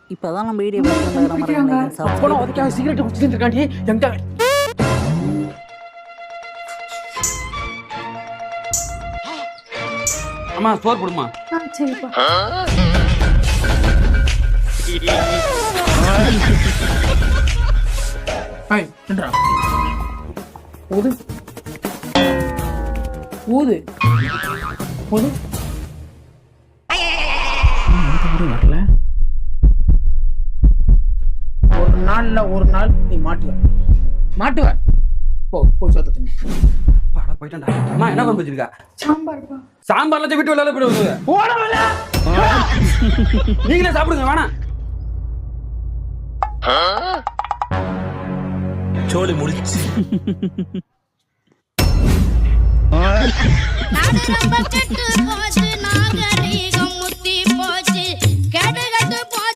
இப்பதான் நம்ம வீடியோ பார்த்து அப்போ அதுக்காக சிகரெட் குடிச்சிட்டு இருக்காண்டி எங்க அம்மா சோறு போடுமா சரிப்பா. ஹாய் என்னடா ஊது ஊது ஊது வரல ஒரு நாள் நீ மாட்டுவ போ சோத்த தின்னு பாடா போயிட்டா அம்மா என்ன பண்ணி வச்சிருக்கா சாம்பார்ப்பா. சாம்பார்ல விட்டு விளையாட போயிடுவது ஓடவல நீங்களே சாப்பிடுங்க வேணாம் சோலி முடிச்சு நாடு நம்ம கெட்டு போச்சு நாகரீகம் முத்தி